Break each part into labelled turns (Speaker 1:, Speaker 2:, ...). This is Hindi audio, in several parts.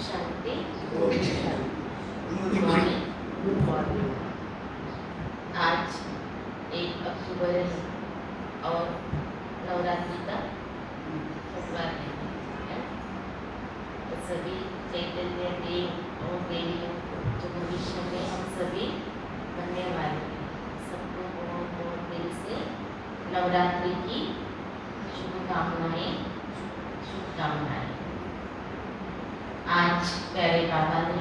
Speaker 1: शांति। Good morning. आज 1 अक्टूबर और नवरात्रि का फुटवार है। तो सभी चैतन्य देव और देवियों जो भविष्य में हम सभी बनने वाले हैं, सबको बहुत बहुत दिल से नवरात्रि की शुभकामनाएं। आज प्यारे बाबा ने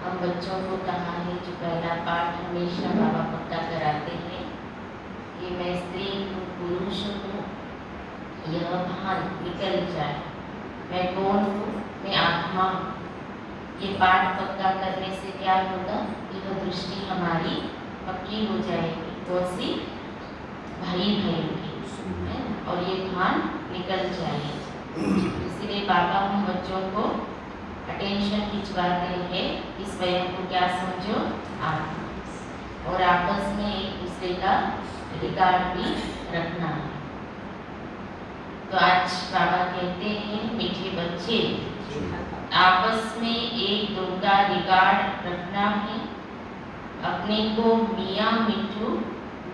Speaker 1: हम बच्चों को कहा है, जो पहला पाठ हमेशा बाबा पक्का कराते हैं कि मैं स्त्री हूँ, पुरुष हूँ, यह भान निकल जाए, मैं कौन हूँ, मैं आत्मा हूँ। ये पाठ पक्का करने से क्या होगा, यह दृष्टि हमारी पक्की हो जाएगी, तो सी भाई की और ये भान निकल जाएगी। इसीलिए बाबा हम बच्चों को अटेंशन खिंचवाते हैं कि स्वयं को क्या समझो, आत्मा, और आपस में एक दूसरे का रिकॉर्ड भी रखना है। तो आज बाबा कहते हैं, मीठे बच्चे, आपस में एक दो का रिकॉर्ड रखना है, अपने को मियाँ मिट्टू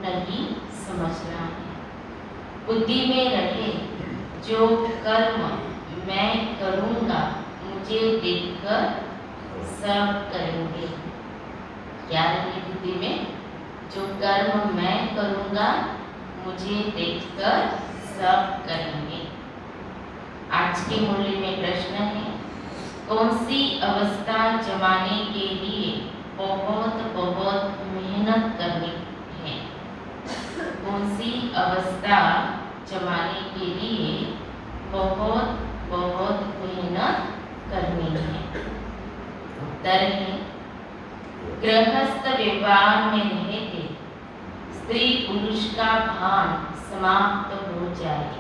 Speaker 1: नहीं समझना है। बुद्धि में रहे, जो कर्म मैं करूँगा मुझे देखकर सब करेंगे। क्या रहे बुद्धि में, जो कर्म मैं करूँगा मुझे देखकर सब करेंगे। आज के मूल्य में प्रश्न है, कौन सी अवस्था जमाने के लिए बहुत बहुत मेहनत करनी है? कौन सी अवस्था जमाने के लिए बहुत बहुत मेहनत करनी है? उत्तर है, गृहस्थ व्यवहार में रहते स्त्री पुरुष का भान समाप्त हो जाए,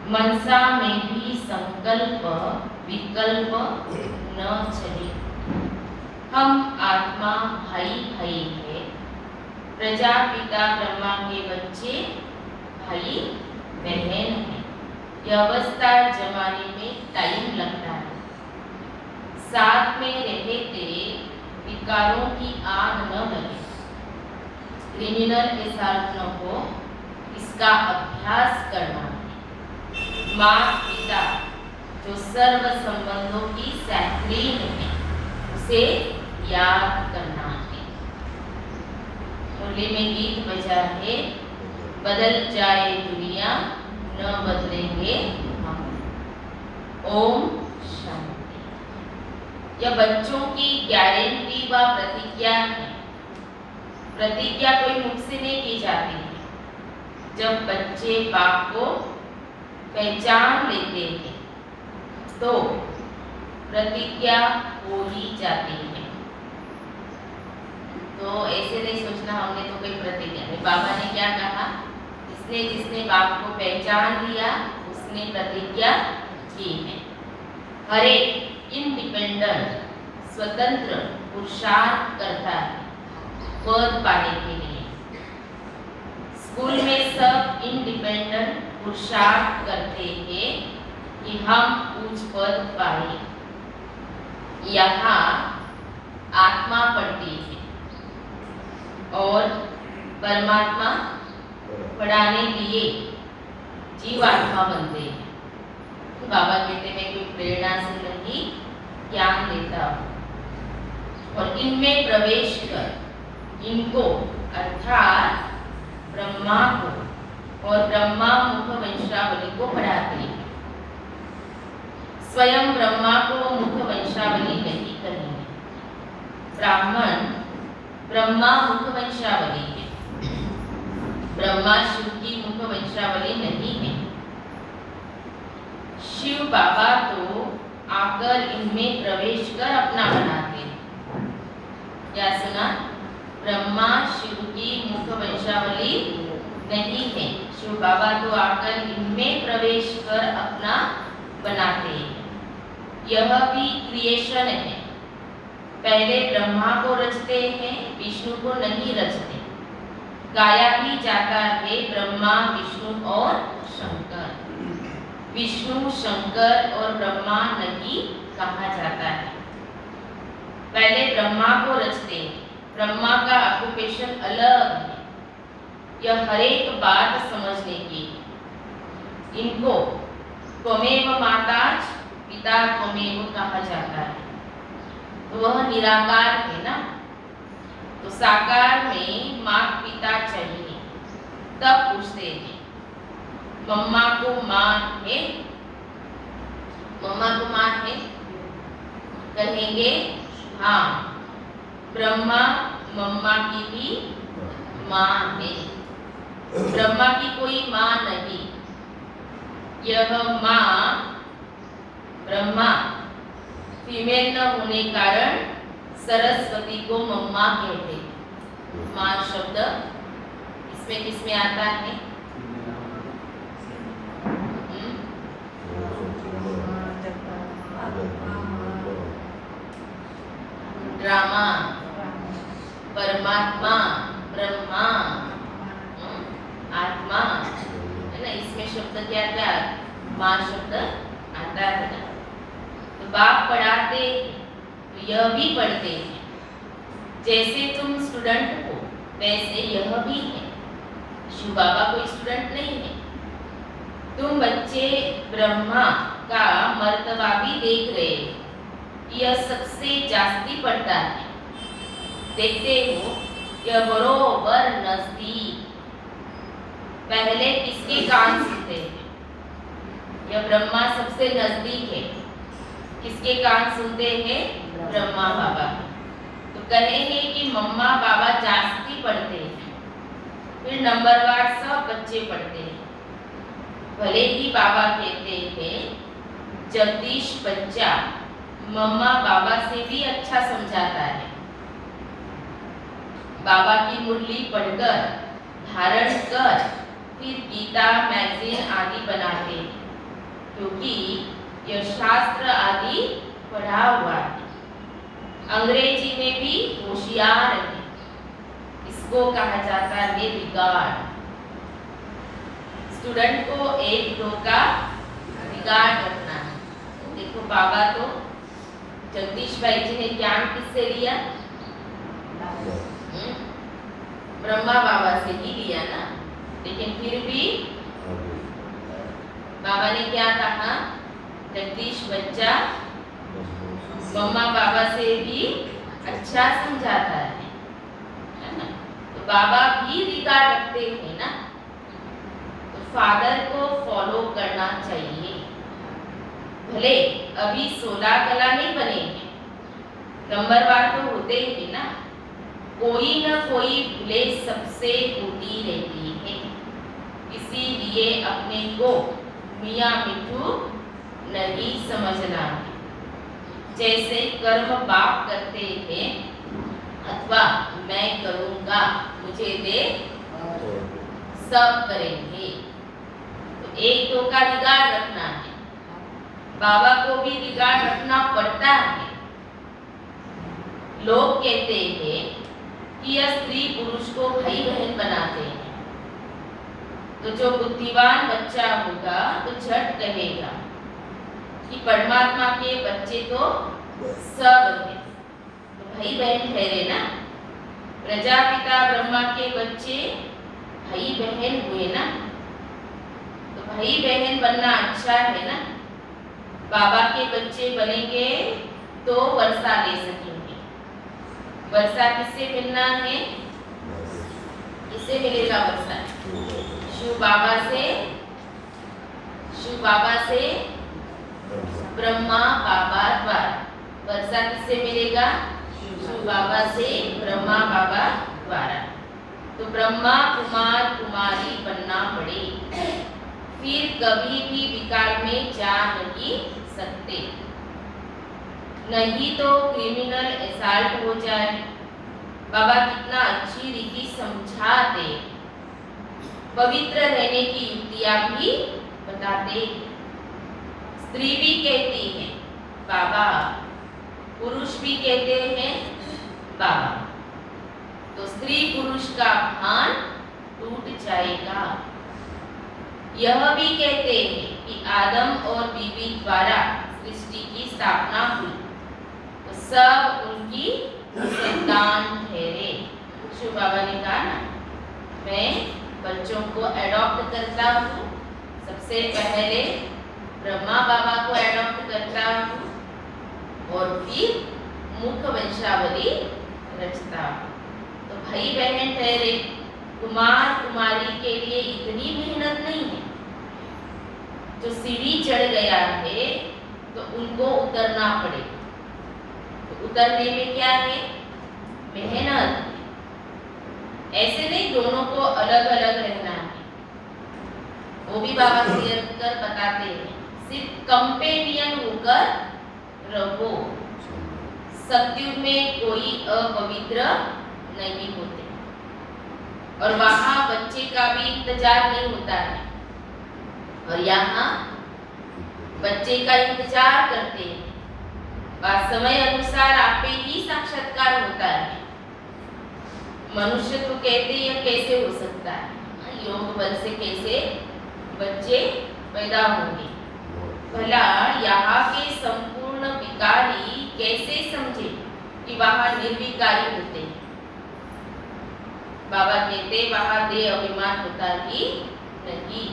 Speaker 1: मनसा में भी संकल्प विकल्प न चले। हम आत्मा भाई भाई है, प्रजापिता ब्रह्मा के बच्चे भाई बहन है। यह अवस्था जमाने में टाइम लगता है। साथ में रहते विकारों की आग न लगे, क्रिमिनल के साथ न हो, इसका अभ्यास करना है। माँ पिता जो सर्व संबंधों की सैकड़ीन है, उसे याद करना है। होली में गीत बजा है, बदल जाए दुनिया न बदलेंगे हम। ओम शांति। यह बच्चों की गारंटी व प्रतिज्ञा है। प्रतिज्ञा कोई मुख से नहीं की जाती है। जब बच्चे बाप को पहचान लेते हैं तो प्रतिज्ञा हो ही जाती है। तो ऐसे नहीं सोचना हमने तो कोई प्रतिज्ञा नहीं। बाबा ने क्या कहा, जिसने बाप को पहचान लिया उसने प्रतिज्ञा की है। हर एक इंडिपेंडेंट स्वतंत्र पुरुषार्थ करता है पद पाने के लिए। स्कूल में सब इंडिपेंडेंट पुरुषार्थ करते हैं कि हम उच्च पद पाए। यहाँ आत्मा पढ़ती है और परमात्मा पढ़ाने लिए जीवात्मा बनते हैं। तो बाबा कहते मैं कोई प्रेरणा से नहीं ज्ञान देता हूँ, और इनमें प्रवेश कर इनको अर्थात ब्रह्मा को और ब्रह्मा मुख वंशावली को पढ़ाते हैं। स्वयं ब्रह्मा को मुख वंशावली नहीं करनी है। ब्राह्मण ब्रह्मा मुख वंशावली है, ब्रह्मा शिव की मुख वंशावली नहीं है। शिव बाबा तो आकर इनमें प्रवेश कर अपना बनाते हैं। क्या सुना? ब्रह्मा शिव की मुख वंशावली नहीं है। शिव बाबा तो आकर इनमें प्रवेश कर अपना बनाते हैं। यह भी क्रिएशन है। पहले ब्रह्मा को रचते हैं, विष्णु को नहीं रचते। गाया भी जाता है ब्रह्मा विष्णु और शंकर। विष्णु शंकर और ब्रह्मा नहीं कहा जाता है। पहले ब्रह्मा को रचते हैं। ब्रह्मा का ऑक्यूपेशन अलग है, यह हर एक बात समझने की। इनको त्वमेव माताच पिता त्वमेव कहा जाता है। तो वह निराकार है ना, तो साकार में माता पिता चाहिए। तब पूछते हैं मम्मा को माँ है, मम्मा को माँ है, कहेंगे हाँ, ब्रह्मा मम्मा की भी माँ है। ब्रह्मा की कोई माँ नहीं, यह माँ ब्रह्मा फीमेल न होने कारण सरस्वती को मम्मा कहते हैं। माँ शब्द इसमें किसमें आता है? ड्रामा, परमात्मा, ब्रह्मा, आत्मा है ना, इसमें शब्द क्या क्या माँ शब्द आता है ना। तो बाप पढ़ाते तो यह भी पढ़ते हैं। जैसे तुम स्टूडेंट हो वैसे यह भी है। शिव बाबा कोई स्टूडेंट नहीं है। तुम बच्चे ब्रह्मा का मर्तबा भी देख रहे हो, यह सबसे जास्ती पड़ता है। देखते हो यह बरोबर नजदीक। पहले किसके कान सुनते हैं? यह ब्रह्मा सबसे नजदीक है। किसके कान सुनते हैं? ब्रह्मा बाबा। तो कहेंगे कि मम्मा बाबा जास्ती पढ़ते हैं, फिर नंबरवार सब बच्चे पढ़ते हैं। भले ही बाबा कहते हैं जगदीश बच्चा मम्मा बाबा से भी अच्छा समझाता है। बाबा की मुरली पढ़कर धारण कर फिर गीता मैगजीन आदि बनाते हैं, क्योंकि यह शास्त्र आदि पढ़ा हुआ है। अंग्रेजी में भी होशियार है, इसको कहा जाता है रिगार्ड। स्टूडेंट को एक दो का रिगार्ड रखना है। देखो बाबा तो जगदीश भाई जी ने ज्ञान किससे लिया? ब्रह्मा बाबा से ही लिया ना। लेकिन फिर भी बाबा ने क्या कहा? जगदीश बच्चा मम्मा बाबा से भी अच्छा समझाता है ना। तो बाबा भी रिगार्ड रखते हैं ना, तो फादर को फॉलो करना चाहिए। भले अभी 16 कला नहीं बने हैं, नंबरवार तो होते ही ना। कोई न कोई भूले सबसे होती रहती है, इसीलिए अपने को मियाँ मिठू नहीं समझना है। जैसे कर्म बाप करते हैं अथवा मैं करूँगा मुझे दे सब करेंगे। तो एक दो का रिगार्ड रखना है। बाबा को भी रिगार्ड रखना पड़ता है। लोग कहते हैं कि यह स्त्री पुरुष को भाई बहन बनाते हैं, तो जो बुद्धिमान बच्चा होगा तो झट कहेगा कि परमात्मा के बच्चे तो सब हैं, तो भाई बहन ठहरे ना। प्रजापिता ब्रह्मा के बच्चे भाई बहन हुए ना, तो भाई बहन बनना अच्छा है ना। बाबा के बच्चे बनेंगे तो वर्षा ले सकेंगे। वर्षा किससे मिलना है? किससे मिलेगा वर्षा? शिव बाबा से। शिव बाबा से ब्रह्मा बाबा द्वारा। वर्षा किससे मिलेगा? शिव बाबा से ब्रह्मा बाबा द्वारा। तो ब्रह्मा कुमार कुमारी बनना पड़े, फिर कभी भी विकार में जा नहीं सकते। नहीं तो क्रिमिनल असॉल्ट हो जाए। बाबा कितना अच्छी रीति समझा दे, पवित्र रहने की युक्तियां भी बताते। स्त्री भी कहती है बाबा, पुरुष भी कहते हैं बाबा। तो स्त्री पुरुष का भान टूट जाएगा। यह भी कहते हैं कि आदम और बीवी द्वारा सृष्टि की स्थापना हुई तो सब उनकी संतान ठहरे। शिव बाबा ने कहा ना, मैं बच्चों को एडॉप्ट करता हूँ, सबसे पहले ब्रह्मा बाबा को एडॉप्ट करता हूँ और फिर मुख वंशावली रचता हूँ। तो भाई बहन ठहरे, कुमार कुमारी के लिए इतनी मेहनत नहीं है। जो सीढ़ी चढ़ गया है तो उनको उतरना पड़ेगा। तो उतरने में क्या है? मेहनत। ऐसे नहीं दोनों को अलग अलग रहना है, वो भी बाबा क्लियर कर बताते हैं। सिर्फ कंपेनियन होकर रहो। सत्युग में कोई अपवित्र नहीं होते और वहां बच्चे का भी इंतजार नहीं होता है और यहाँ बच्चे का इंतजार करते हैं। बात समय अनुसार आपे ही साक्षात्कार होता है। मनुष्य तो कहते हैं कैसे हो सकता है, योग बल से कैसे बच्चे पैदा होंगे। भला यहाँ के संपूर्ण विकारी कैसे समझे कि वहाँ निर्विकारी होते हैं। बाबा कहते वहाँ देह अभिमान होता ही नहीं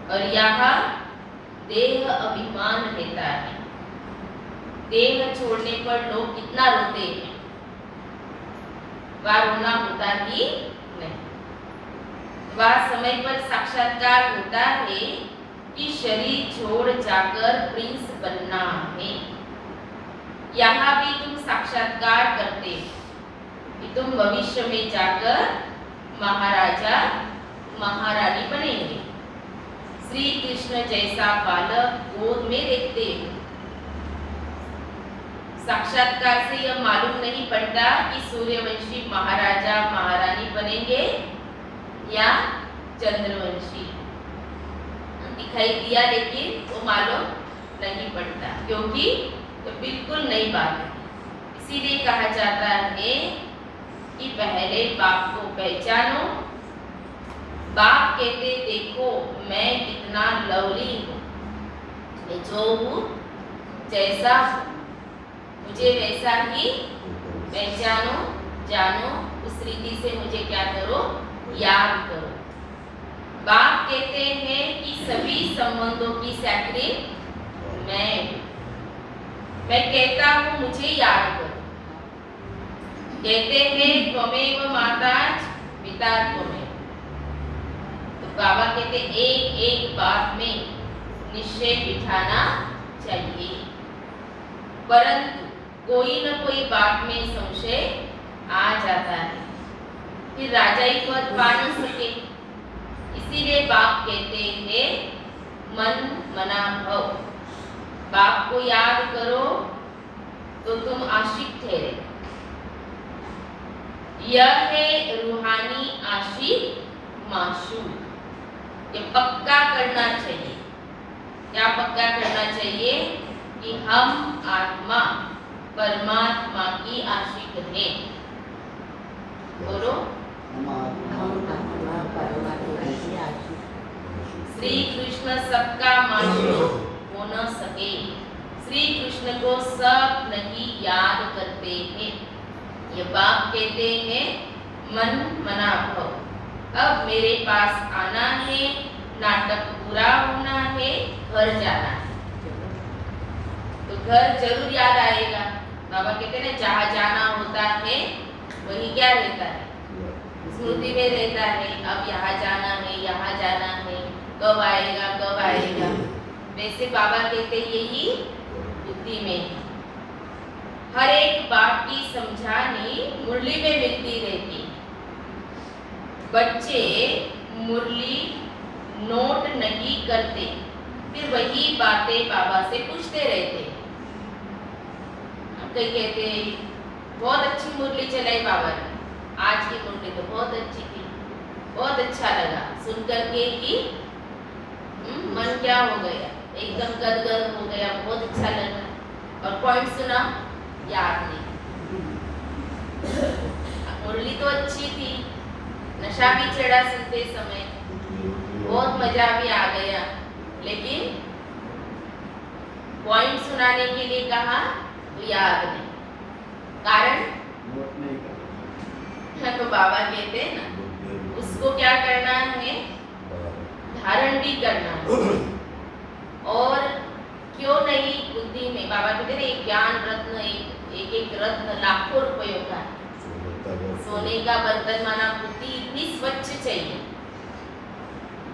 Speaker 1: और यहाँ देह अभिमान रहता है। देह छोड़ने पर लोग कितना रोते हैं, वह रोना होता ही नहीं। वह समय पर साक्षात्कार होता है कि शरीर छोड़ जाकर प्रिंस बनना है। यहाँ भी तुम साक्षात्कार करते कि तुम भविष्य में जाकर महाराजा महारानी बनेंगे। श्री कृष्ण जैसा बालक गोद में देखते हो। साक्षात्कार से यह मालूम नहीं पड़ता कि सूर्यवंशी महाराजा महारानी बनेंगे या चंद्रवंशी। दिखाई दिया लेकिन वो मालूम नहीं पड़ता, क्योंकि तो बिल्कुल नई बात है। इसीलिए कहा जाता है कि पहले बाप को पहचानो। बाप कहते देखो मैं कितना लवली हूँ, मैं जो हूँ जैसा हूँ मुझे वैसा ही पहचानो, जानो। उस रीति से मुझे क्या करो, याद करो। बाप कहते हैं कि सभी संबंधों की सैकड़ी मैं कहता हूँ मुझे याद करो। कहते हैं त्वमेव माता पिता त्वमेव। तो बाबा कहते एक एक बात में निश्चय बिठाना चाहिए, परंतु कोई न कोई बात में संशय आ जाता है, फिर राजा ही पद पा नहीं सके। इसीलिए बाप कहते हैं मन मना भव। बाप को याद करो तो तुम आशिक ठहरे। यह है रूहानी आशिक माशूक। ये पक्का करना चाहिए। क्या पक्का करना चाहिए? कि हम आत्मा परमात्मा की आशिक हैं। बोलो, श्री कृष्ण सबका माशूक हो न सके। श्री कृष्ण को सब नहीं याद करते हैं। ये बाप कहते हैं मन मना भव। अब मेरे पास आना है, नाटक पूरा होना है, घर जाना है। तो घर जरूर याद आएगा। बाबा कहते हैं ना जहाँ जाना होता है वही क्या रहता है, स्मृति में रहता है। अब यहाँ जाना है, यहाँ जाना है, कब आएगा कब आएगा। वैसे बाबा कहते यही बुद्धि में है। हर एक बात की समझानी मुरली में मिलती रहती है। बच्चे मुरली नोट नहीं करते, फिर वही बातें बाबा से पूछते रहते। कई कहते बहुत अच्छी मुरली चलाई बाबा ने, आज की मुरली तो बहुत अच्छी थी, बहुत अच्छा लगा सुन करके कि मन क्या हो गया, एकदम गदगद हो गया, बहुत अच्छा लगा। और पॉइंट सुना याद नहीं। मुरली तो अच्छी थी, नशा भी चढ़ा सुनते समय, बहुत मजा भी आ गया, लेकिन पॉइंट सुनाने के लिए कहा तो याद नहीं, कारण तो बाबा कहते हैं ना, उसको क्या करना है, धारण भी करना है। और क्यों नहीं बुद्धि में, बाबा कहते हैं एक ज्ञान रत्न, एक रत्न लाखों रुपयों का, सोने का बर्तन माना बुद्धि इतनी स्वच्छ चाहिए।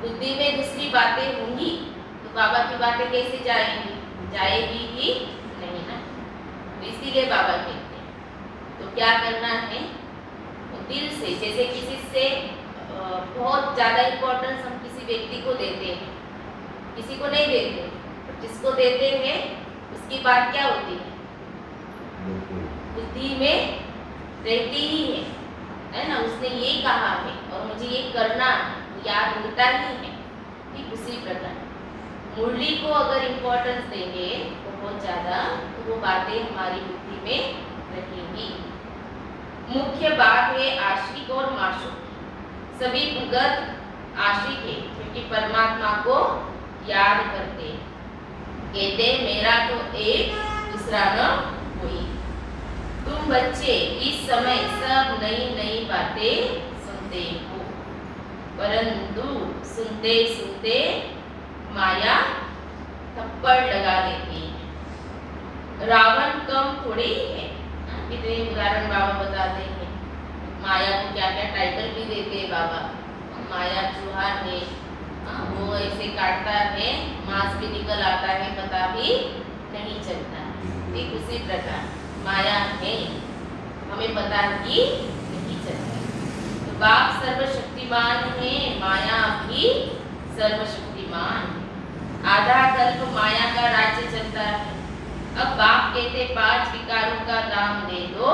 Speaker 1: बुद्धि में दूसरी बातें होंगी तो बाबा की बातें कैसे जाएंगी, जाएगी ही नहीं ना। तो इसीलिए बाबा कहते हैं तो क्या करना है, तो दिल से, जैसे किसी से बहुत ज्यादा इम्पोर्टेंस हम किसी व्यक्ति को देते हैं, किसी को नहीं देते, जिसको देते हैं उसकी बात क्या होती है, बुद्धि में रहती ही है ना। उसने ये कहा है और मुझे ये करना याद होता ही है। ठीक उसी प्रकार मुरली को अगर इम्पोर्टेंस देंगे बहुत ज्यादा तो वो बातें हमारी बुद्धि में रहेंगी। मुख्य बात है आशिक और माशूक, सभी भगत आशिक है क्योंकि परमात्मा को याद करते, कहते मेरा तो एक दूसरा न कोई। तुम बच्चे इस समय सब नई नई बातें सुनते हो, परंतु सुनते सुनते माया थप्पड़ लगा देती है। रावण कम थोड़ी है, कितने उदाहरण बाबा बताते हैं। माया को क्या क्या टाइटल भी देते हैं बाबा, माया चूहा है, वो ऐसे काटता है, मांस भी निकल आता है, पता भी नहीं चलता। ठीक उसी प्रकार माया है, हमें पता ही नहीं चलता। तो बाप सर्वशक्तिमान है, माया भी सर्वशक्तिमान है। आधा कल्प माया का राज्य चलता है। अब बाप कहते 5 विकारों का दाम दे दो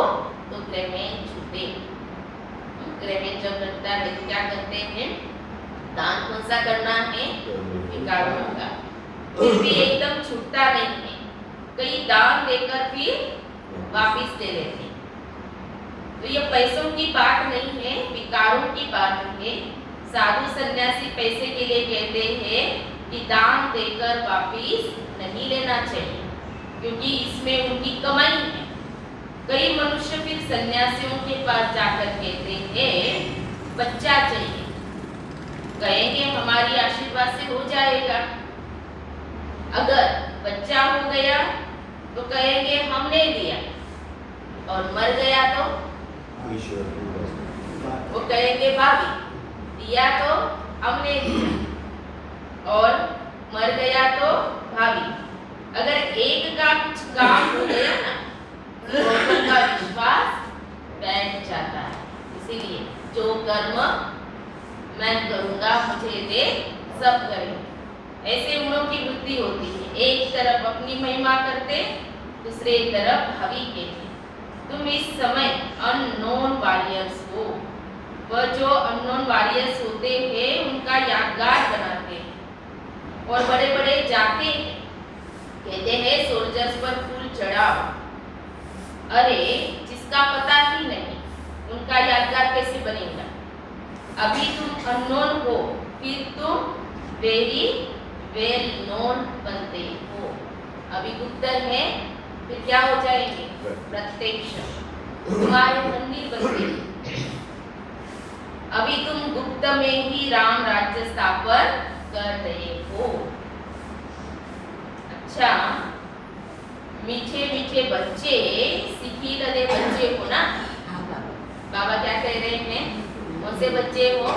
Speaker 1: तो ग्रहण छूटे। ग्रहण जब लगता है तो क्या करते हैं, दान कौन सा करना है, विकारों का। फिर भी एकदम छूटता नहीं है, कई दान देकर फिर वापिस ले लेते हैं। तो ये पैसों की बात नहीं है, विकारों की बात है। साधु सन्यासी पैसे के लिए कहते हैं कि दान देकर वापिस नहीं लेना चाहिए क्योंकि इसमें उनकी कमाई है। कई मनुष्य फिर सन्यासियों के पास जाकर कहते हैं बच्चा चाहिए, कहेंगे हमारी आशीर्वाद से हो जाएगा। अगर बच्चा हो गया तो कहेंगे हमने दिया, और मर गया तो वो कहेंगे भाभी दिया तो हमने दिया, और मर गया तो भाभी। अगर एक का कुछ काम हो गया ना तो उनका विश्वास बैठ जाता है। इसीलिए जो कर्म मैं करूंगा मुझे दे सब करेंगे, ऐसे उनों की वृत्ति होती है। एक तरफ अपनी महिमा करते, दूसरे तरफ भावी कहते। तुम इस समय अननोन वॉरियर्स हो, वह जो अननोन वॉरियर्स होते हैं उनका यादगार बनाते हैं और बड़े बड़े जाते हैं, कहते हैं सोल्जर्स पर फूल चढ़ाओ। अरे जिसका पता ही नहीं उनका यादगार कैसे बनेगा। अभी तुम अननोन हो, फिर तुम वेरी वेल नोन बनते हो। अभी गुप्तर है, फिर क्या हो जाएंगे, प्रत्यक्ष, तुम्हारे मंदिर बनते हैं। अभी तुम गुप्त में ही राम राज्य स्थापन कर रहे हो। अच्छा, मीठे मीठे बच्चे, सीखी लदे बच्चे हो ना। बाबा क्या कह रहे हैं, कौन से बच्चे हो,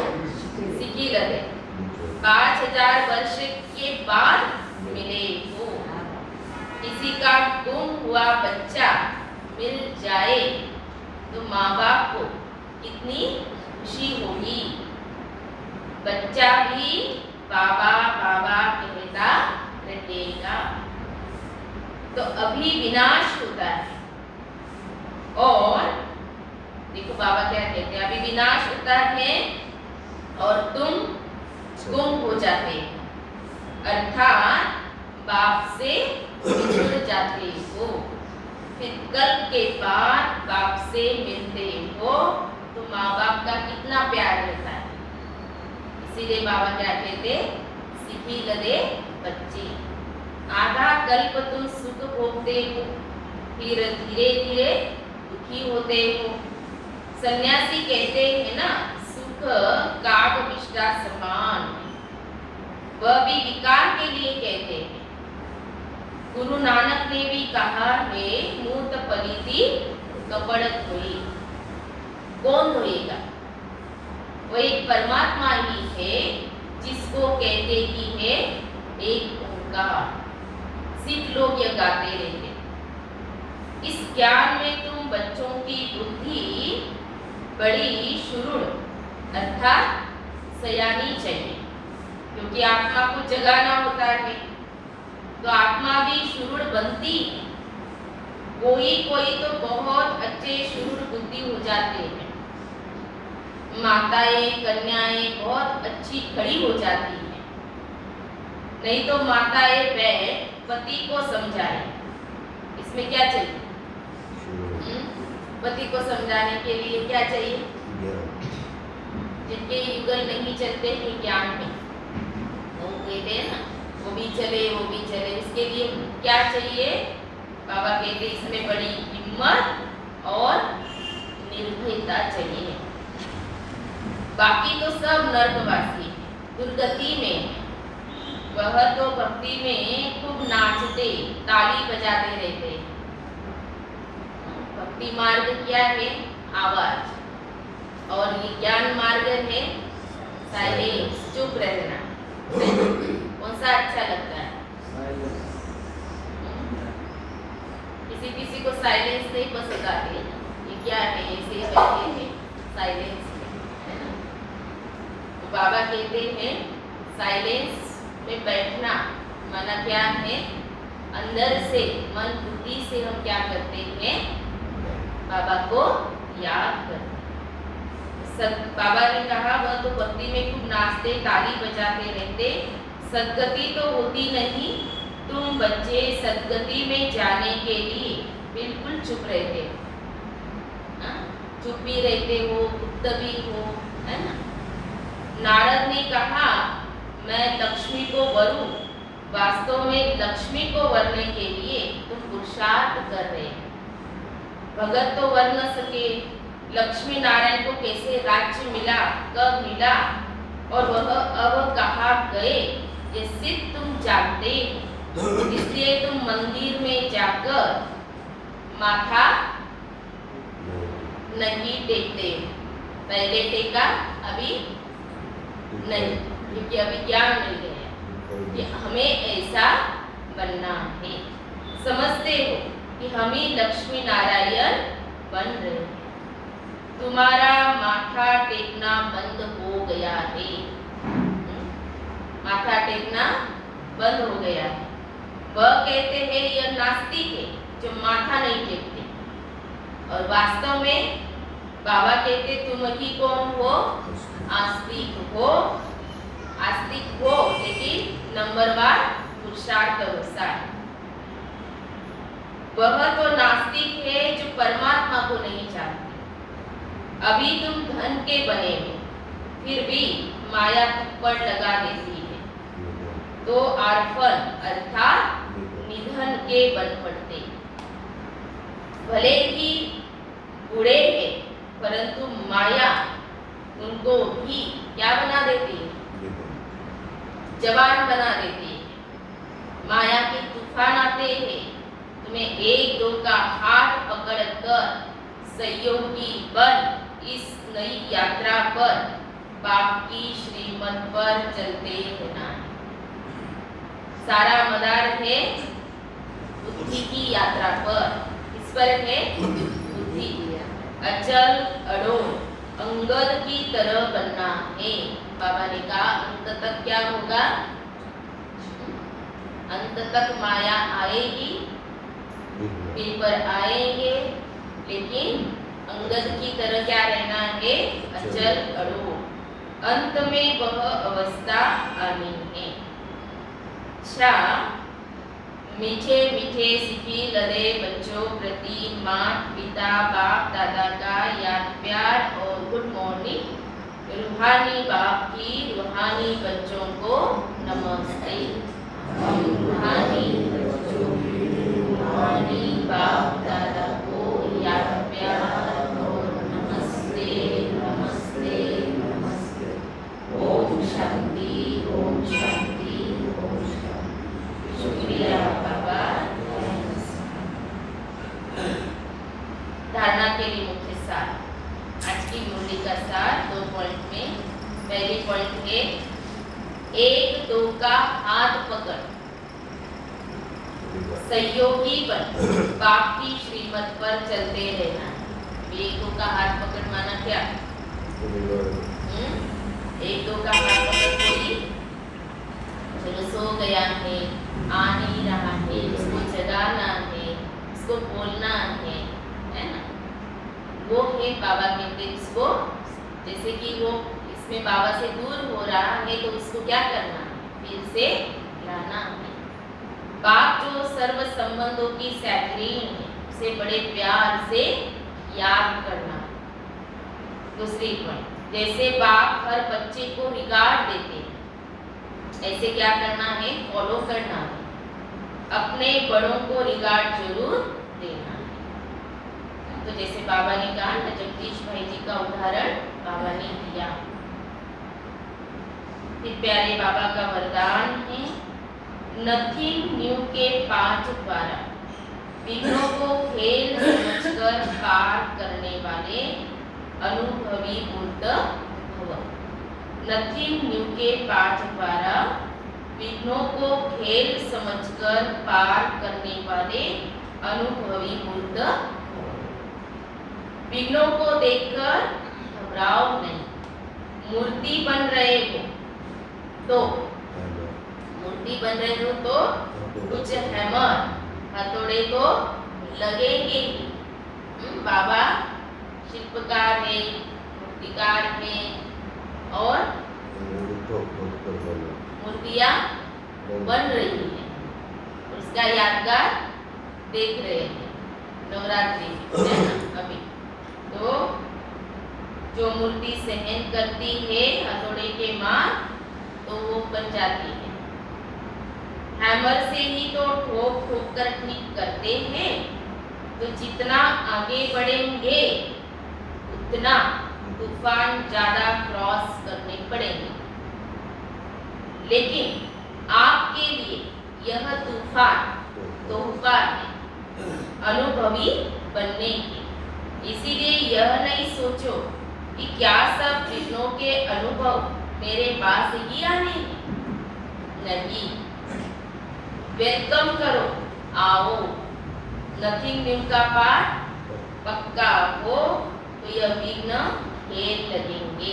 Speaker 1: सीखी लदे। 5000 वर्ष के बाद मिले हो। किसी का गुम हुआ बच्चा मिल जाए तो माँ बाप को कितनी खुशी होगी। बच्चा भी बाबा बाबा कहता रहेगा। तो अभी विनाश होता है, और देखो बाबा क्या कहते हैं, अभी विनाश होता है और तुम गुम हो जाते हो, अर्थात बाप से जुड़ जाते हो। फिर कल के बाद बाप से मिलते हो तो माँ बाप का कितना प्यार रहता है। इसीलिए बाबा क्या कहते, सीखी लदे बच्चे। आधा कल्प तुम सुख भोगते हो, फिर धीरे धीरे दुखी होते हो। सन्यासी कहते हैं ना, सुख काग विष्टा समान, वह भी विकार के लिए कहते हैं। गुरु नानक ने भी कहा है, मूत पलीती कपड़ धोई। कौन धोएगा? वो एक परमात्मा ही है, जिसको कहते ही है एक ओंकार। सिख लोग यह गाते रहते। इस ज्ञान में तुम बच्चों की बुद्धि बड़ी शुरुड़ अर्थात सयानी चाहिए, क्योंकि आत्मा को जगाना होता है, तो आत्मा भी शुरुड़ बनती है। कोई कोई तो बहुत अच्छे शुरुड़ बुद्धि हो जाते हैं, माताएं कन्याएं बहुत अच्छी खड़ी हो जाती हैं। नहीं तो माताएं बैठ पति को समझाए, इसमें क्या चाहिए? पति को समझाने के लिए क्या चाहिए? जिनके युगल नहीं चलते हैं ज्ञान में, वो कहते हैं ना, वो भी चले वो भी चले, उसके लिए क्या चाहिए? बाबा कहते इसमें बड़ी हिम्मत और निर्भयता चाहिए। बाकी तो सब नर्कवासी दुर्गति में है। वह तो भक्ति में खूब नाचते ताली बजाते रहते। भक्ति मार्ग क्या है? आवाज। और ये ज्ञान मार्ग है साइलेंस, चुप रहना। कौन सा अच्छा लगता है? किसी किसी को साइलेंस नहीं पसंद आती है। ये क्या है? ऐसे बैठे हैं साइलेंस, है ना? तो बाबा कहते हैं साइलेंस में बैठना माना क्या है? अंदर से मन बुद्धि से हम क्या करते हैं? बाबा को याद करते। बाबा ने कहा वह तो भक्ति में खूब नाचते ताली बजाते रहते, सद्गति तो होती नहीं। तुम बच्चे सद्गति में जाने के लिए बिल्कुल चुप रहते हो, चुप भी रहते हो, गुप्त भी हो, है ना? नारद ने कहा मैं लक्ष्मी को वरूं, वास्तव में लक्ष्मी को वरने के लिए तुम पुरुषार्थ कर रहे हैं। भगत तो वर न सके, लक्ष्मी नारायण को कैसे राज्य मिला, कब मिला और वह अब कहाँ गए, ये सिर्फ तुम जानते हो। इसलिए तुम मंदिर में जाकर माथा नहीं टेकते। पहले टेका, अभी नहीं, क्योंकि अभी ज्ञान मिल गया कि हमें ऐसा बनना है। समझते हो कि हम ही लक्ष्मी नारायण बन रहे हैं। तुम्हारा माथा टेकना बंद हो गया है। माथा टेकना बंद हो गया है। वह कहते हैं यह नास्तिक है जो माथा नहीं टेकते, और वास्तव में बाबा कहते तुम ही कौन हो? आस्तिक हो। आस्तिक हो, लेकिन नंबरवार पुरुषार्थ अनुसार। वह तो नास्तिक है जो परमात्मा को नहीं जानते। अभी तुम धन के बने हो, फिर भी माया थप्पड़ लगा देती है, तो आर्फन अर्थात निधन के बन पड़ते। भले ही बूढ़े हैं, परंतु माया उनको भी क्या बना देती है? जवान बना देती है। माया के तूफान आते हैं, तुम्हें एक दो का हाथ पकड़कर सहयोगी बन इस नई यात्रा पर बाप की श्रीमत पर चलते रहना है। सारा मदार है बुद्धि की यात्रा पर। इस पर है बुद्धि, अचल अड़ोल अंगद की तरह बनना है। बाबा ने कहा अंत तक क्या होगा? अंत तक माया आएगी, पेपर आएंगे, लेकिन अंगद की तरह क्या रहना है? अचल अड़ोल। अंत में वह अवस्था आनी है। अच्छा, मीठे मीठे सिखी लदे बच्चों प्रति माता पिता बाप दादा का याद प्यार और गुड मॉर्निंग। रूहानी बाप की रूहानी बच्चों को नमस्ते। रूहानी सहयोगी बन बाप की श्रीमत पर चलते रहना। एक दो का हाथ पकड़ माना क्या? एक दो का हाथ पकड़ कोई चलो सो गया है, आ नहीं रहा है, उसको जगाना है, उसको बोलना है ना? वो है बाबा कहते इसको, जैसे कि वो इसमें बाबा से दूर हो रहा है तो उसको क्या करना है? फिर से लाना है। बाप जो सर्व संबंधों की सैकरीन है, उसे बड़े प्यार से याद करना। दूसरी पॉइंट, जैसे बाप हर बच्चे को रिगार्ड देते हैं, ऐसे क्या करना है? फॉलो करना है। अपने बड़ों को रिगार्ड जरूर देना है। तो जैसे बाबा ने कहा ना, जगदीश भाई जी का उदाहरण बाबा ने दिया। फिर प्यारे बाबा का वरदान है, नथिंग न्यू के पाठ द्वारा विघ्नों को खेल समझकर पार करने वाले अनुभवी मूर्त भव। नथिंग न्यू के पाठ द्वारा विघ्नों को खेल समझकर पार करने वाले अनुभवी मूर्त भव। विघ्नों को देखकर घबराओ नहीं। मूर्ति बन रहे हो तो मूर्ति बन रहे हो तो कुछ हैमर हथौड़े तो लगेंगे ही। बाबा शिल्पकार है, मूर्तिकार है और मूर्तियाँ बन रही हैं, उसका यादगार देख रहे हैं नवरात्रि अभी। तो जो मूर्ति सहन करती है हथौड़े के मार तो वो बन जाती है। हैमर से ही तो ठोक ठोक कर ठीक करते हैं, तो जितना आगे बढ़ेंगे उतना तूफान ज्यादा क्रॉस करने पड़ेंगे। लेकिन आपके लिए यह तूफान तोहफा है अनुभवी बनने के। इसीलिए यह नहीं सोचो कि क्या सब विघ्नों के अनुभव मेरे पास ही आने हैं। नहीं, वेलकम करो, आओ। नथिंग न्यू का पाठ पक्का हो तो यह विघ्न खेल लगेंगे।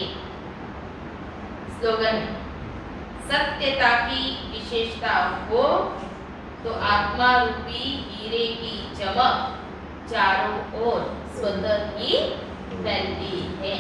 Speaker 1: स्लोगन, सत्यता की विशेषता हो तो आत्मा रूपी हीरे की चमक चारों ओर स्वतः ही फैलती है।